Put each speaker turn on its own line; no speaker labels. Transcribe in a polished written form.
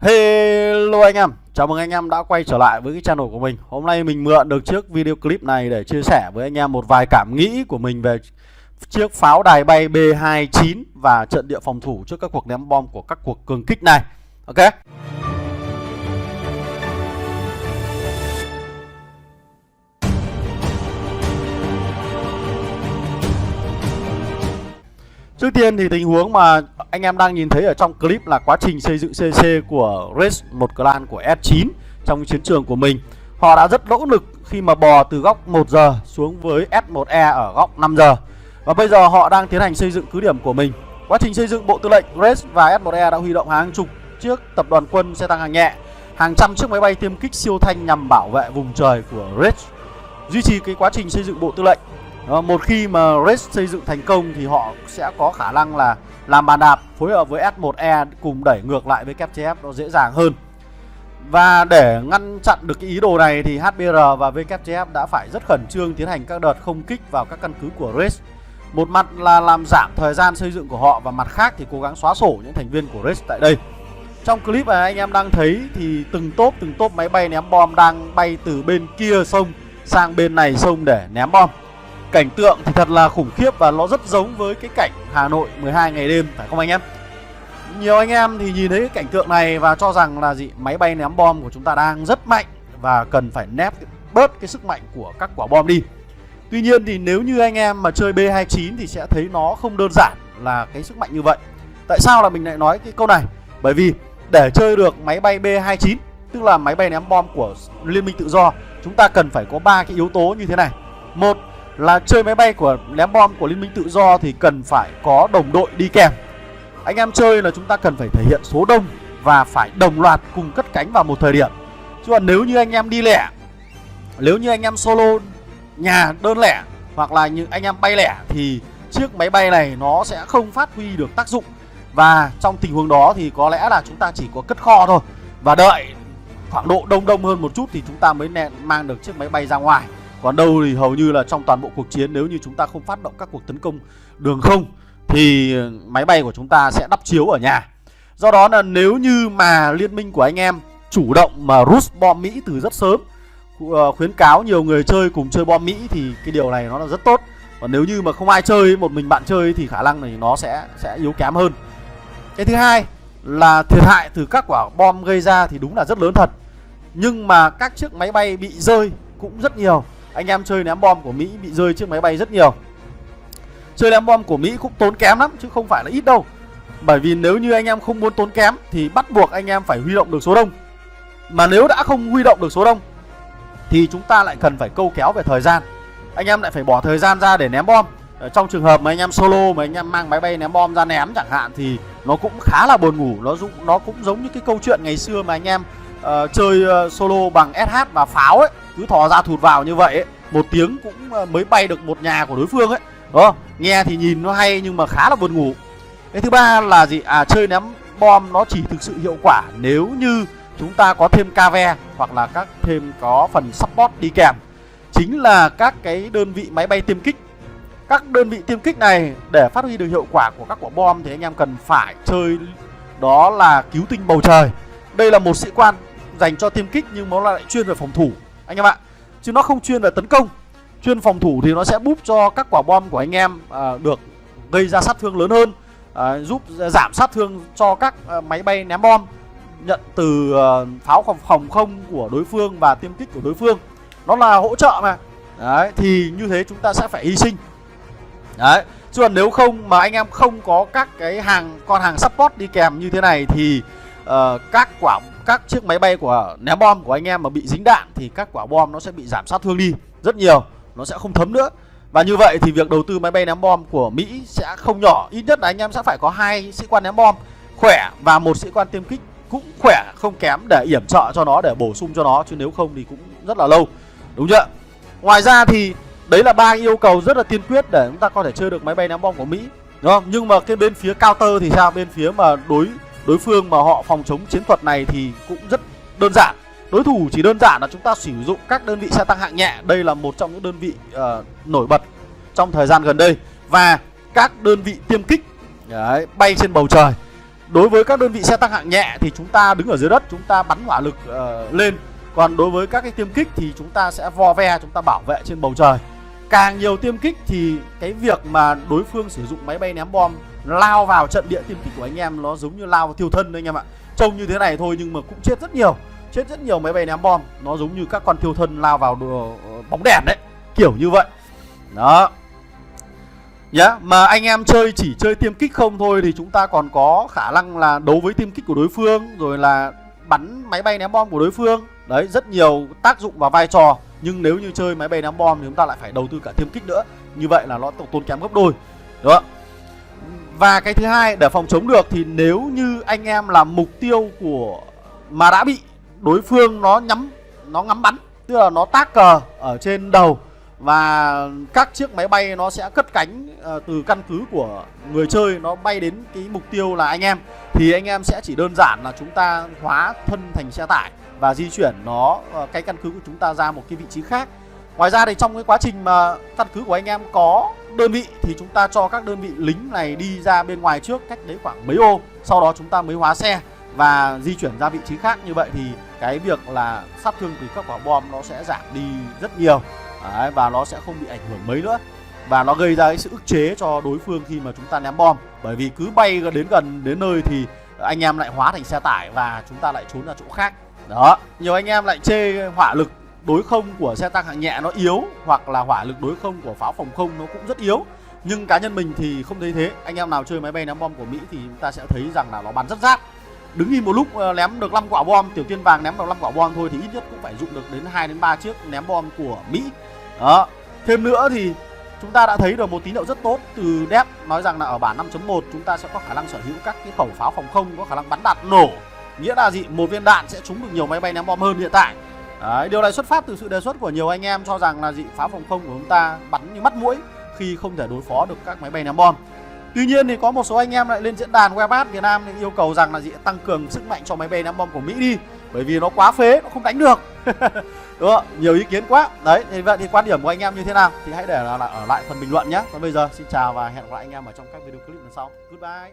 Hello anh em, chào mừng anh em đã quay trở lại với cái channel của mình. Hôm nay mình mượn được chiếc video clip này để chia sẻ với anh em một vài cảm nghĩ của mình về chiếc pháo đài bay B-29 và trận địa phòng thủ trước các cuộc ném bom của các cuộc cường kích này. Ok. Trước tiên thì tình huống mà anh em đang nhìn thấy ở trong clip là quá trình xây dựng CC của Race, một clan của S9 trong chiến trường của mình. Họ đã rất nỗ lực khi mà bò từ góc 1 giờ xuống với S1E ở góc 5 giờ. Và bây giờ họ đang tiến hành xây dựng cứ điểm của mình. Quá trình xây dựng, Bộ Tư lệnh Race và S1E đã huy động hàng chục chiếc tập đoàn quân xe tăng hạng nhẹ, hàng trăm chiếc máy bay tiêm kích siêu thanh nhằm bảo vệ vùng trời của Race, duy trì cái quá trình xây dựng Bộ Tư lệnh. Một khi mà Race xây dựng thành công thì họ sẽ có khả năng là làm bàn đạp phối hợp với S1E cùng đẩy ngược lại với KFTF nó dễ dàng hơn. Và để ngăn chặn được cái ý đồ này thì HBR và WFF đã phải rất khẩn trương tiến hành các đợt không kích vào các căn cứ của Race. Một mặt là làm giảm thời gian xây dựng của họ, và mặt khác thì cố gắng xóa sổ những thành viên của Race tại đây. Trong clip này anh em đang thấy thì từng tốp máy bay ném bom đang bay từ bên kia sông sang bên này sông để ném bom. Cảnh tượng thì thật là khủng khiếp và nó rất giống với cái cảnh Hà Nội 12 ngày đêm, phải không anh em? Nhiều anh em thì nhìn thấy cái cảnh tượng này và cho rằng là máy bay ném bom của chúng ta đang rất mạnh và cần phải nép bớt cái sức mạnh của các quả bom đi. Tuy nhiên thì nếu như anh em mà chơi B-29 thì sẽ thấy nó không đơn giản là cái sức mạnh như vậy. Tại sao là mình lại nói cái câu này? Bởi vì để chơi được máy bay B-29, tức là máy bay ném bom của Liên minh Tự do, chúng ta cần phải có 3 cái yếu tố như thế này. Một là chơi máy bay của ném bom của Liên minh Tự do thì cần phải có đồng đội đi kèm. Anh em chơi là chúng ta cần phải thể hiện số đông và phải đồng loạt cùng cất cánh vào một thời điểm. Chứ còn nếu như anh em đi lẻ, nếu như anh em solo nhà đơn lẻ hoặc là những anh em bay lẻ thì chiếc máy bay này nó sẽ không phát huy được tác dụng. Và trong tình huống đó thì có lẽ là chúng ta chỉ có cất kho thôi và đợi khoảng độ đông hơn một chút thì chúng ta mới mang được chiếc máy bay ra ngoài. Còn đâu thì hầu như là trong toàn bộ cuộc chiến, nếu như chúng ta không phát động các cuộc tấn công đường không thì máy bay của chúng ta sẽ đắp chiếu ở nhà. Do đó là nếu như mà liên minh của anh em chủ động mà rút bom Mỹ từ rất sớm, khuyến cáo nhiều người chơi cùng chơi bom Mỹ thì cái điều này nó là rất tốt. Còn nếu như mà không ai chơi, một mình bạn chơi thì khả năng này nó sẽ yếu kém hơn. Cái thứ hai là thiệt hại từ các quả bom gây ra thì đúng là rất lớn thật, nhưng mà các chiếc máy bay bị rơi cũng rất nhiều. Anh em chơi ném bom của Mỹ bị rơi chiếc máy bay rất nhiều. Chơi ném bom của Mỹ cũng tốn kém lắm chứ không phải là ít đâu. Bởi vì nếu như anh em không muốn tốn kém thì bắt buộc anh em phải huy động được số đông. Mà nếu đã không huy động được số đông thì chúng ta lại cần phải câu kéo về thời gian. Anh em lại phải bỏ thời gian ra để ném bom. Trong trường hợp mà anh em solo mà anh em mang máy bay ném bom ra ném chẳng hạn thì nó cũng khá là buồn ngủ. Nó cũng giống như cái câu chuyện ngày xưa mà anh em chơi solo bằng SH và pháo ấy, cứ thò ra thụt vào như vậy ấy, 1 tiếng cũng mới bay được một nhà của đối phương ấy. Đó, nghe thì nhìn nó hay nhưng mà khá là buồn ngủ. Cái thứ ba là chơi ném bom nó chỉ thực sự hiệu quả nếu như chúng ta có thêm KV hoặc là thêm có phần support đi kèm. Chính là các cái đơn vị máy bay tiêm kích. Các đơn vị tiêm kích này để phát huy được hiệu quả của các quả bom thì anh em cần phải chơi đó là cứu tinh bầu trời. Đây là một sĩ quan dành cho tiêm kích nhưng nó lại chuyên về phòng thủ anh em ạ, chứ nó không chuyên về tấn công. Chuyên phòng thủ thì nó sẽ búp cho các quả bom của anh em được gây ra sát thương lớn hơn, giúp giảm sát thương cho các máy bay ném bom nhận từ pháo phòng không của đối phương và tiêm kích của đối phương. Nó là hỗ trợ mà. Đấy, thì như thế chúng ta sẽ phải hy sinh. Đấy, chứ còn nếu không mà anh em không có các cái con hàng support đi kèm như thế này thì các chiếc máy bay của ném bom của anh em mà bị dính đạn thì các quả bom nó sẽ bị giảm sát thương đi rất nhiều, nó sẽ không thấm nữa. Và như vậy thì việc đầu tư máy bay ném bom của Mỹ sẽ không nhỏ. Ít nhất là anh em sẽ phải có 2 sĩ quan ném bom khỏe và 1 sĩ quan tiêm kích cũng khỏe không kém để yểm trợ cho nó, để bổ sung cho nó, chứ nếu không thì cũng rất là lâu, đúng chưa? Ngoài ra thì đấy là 3 yêu cầu rất là tiên quyết để chúng ta có thể chơi được máy bay ném bom của Mỹ, đúng không? Nhưng mà cái bên phía counter thì sao? Bên phía mà đối phương mà họ phòng chống chiến thuật này thì cũng rất đơn giản. Đối thủ chỉ đơn giản là chúng ta sử dụng các đơn vị xe tăng hạng nhẹ. Đây là một trong những đơn vị nổi bật trong thời gian gần đây. Và các đơn vị tiêm kích đấy, bay trên bầu trời. đối với các đơn vị xe tăng hạng nhẹ thì chúng ta đứng ở dưới đất, chúng ta bắn hỏa lực lên. Còn đối với các cái tiêm kích thì chúng ta sẽ vo ve, chúng ta bảo vệ trên bầu trời. Càng nhiều tiêm kích thì cái việc mà đối phương sử dụng máy bay ném bom lao vào trận địa tiêm kích của anh em nó giống như lao vào thiêu thân đấy anh em ạ. Trông như thế này thôi nhưng mà cũng chết rất nhiều máy bay ném bom. Nó giống như các con thiêu thân lao vào bóng đèn đấy, kiểu như vậy. Đó. Mà anh em chỉ chơi tiêm kích không thôi thì chúng ta còn có khả năng là đấu với tiêm kích của đối phương, rồi là bắn máy bay ném bom của đối phương. Đấy, rất nhiều tác dụng và vai trò. Nhưng nếu như chơi máy bay ném bom thì chúng ta lại phải đầu tư cả tiêm kích nữa. Như vậy là nó tốn kém gấp đôi. Đó. Và cái thứ hai, để phòng chống được thì nếu như anh em là mục tiêu của mà đã bị đối phương nó ngắm bắn, tức là nó tác cờ ở trên đầu và các chiếc máy bay nó sẽ cất cánh từ căn cứ của người chơi, nó bay đến cái mục tiêu là anh em, thì anh em sẽ chỉ đơn giản là chúng ta hóa thân thành xe tải và di chuyển nó cái căn cứ của chúng ta ra một cái vị trí khác. Ngoài ra thì trong cái quá trình mà căn cứ của anh em có đơn vị thì chúng ta cho các đơn vị lính này đi ra bên ngoài trước, cách đấy khoảng mấy ô, sau đó chúng ta mới hóa xe và di chuyển ra vị trí khác. Như vậy thì cái việc là sát thương từ các quả bom nó sẽ giảm đi rất nhiều. Đấy, và nó sẽ không bị ảnh hưởng mấy nữa. Và nó gây ra cái sự ức chế cho đối phương khi mà chúng ta ném bom. Bởi vì cứ bay đến gần đến nơi thì anh em lại hóa thành xe tải và chúng ta lại trốn ra chỗ khác. Đó, nhiều anh em lại chê hỏa lực đối không của xe tăng hạng nhẹ nó yếu, hoặc là hỏa lực đối không của pháo phòng không nó cũng rất yếu. Nhưng cá nhân mình thì không thấy thế. Anh em nào chơi máy bay ném bom của Mỹ thì chúng ta sẽ thấy rằng là nó bắn rất rát. Đứng im một lúc ném được 5 quả bom, Tiểu Tiên Vàng ném được 5 quả bom thôi thì ít nhất cũng phải dụng được đến 2 đến 3 chiếc ném bom của Mỹ. Đó. Thêm nữa thì chúng ta đã thấy được một tín hiệu rất tốt từ Dep nói rằng là ở bản 5.1 chúng ta sẽ có khả năng sở hữu các cái khẩu pháo phòng không có khả năng bắn đạn nổ. Nghĩa là gì? Một viên đạn sẽ trúng được nhiều máy bay ném bom hơn hiện tại. Đấy, điều này xuất phát từ sự đề xuất của nhiều anh em cho rằng là pháo phòng không của chúng ta bắn như mắt muỗi khi không thể đối phó được các máy bay ném bom. Tuy nhiên thì có một số anh em lại lên diễn đàn Webat Việt Nam thì yêu cầu rằng là tăng cường sức mạnh cho máy bay ném bom của Mỹ đi, bởi vì nó quá phế, nó không đánh được. Đúng không? Nhiều ý kiến quá. Đấy, thì vậy thì quan điểm của anh em như thế nào thì hãy để là ở lại phần bình luận nhé. Còn bây giờ xin chào và hẹn gặp lại anh em ở trong các video clip lần sau. Goodbye.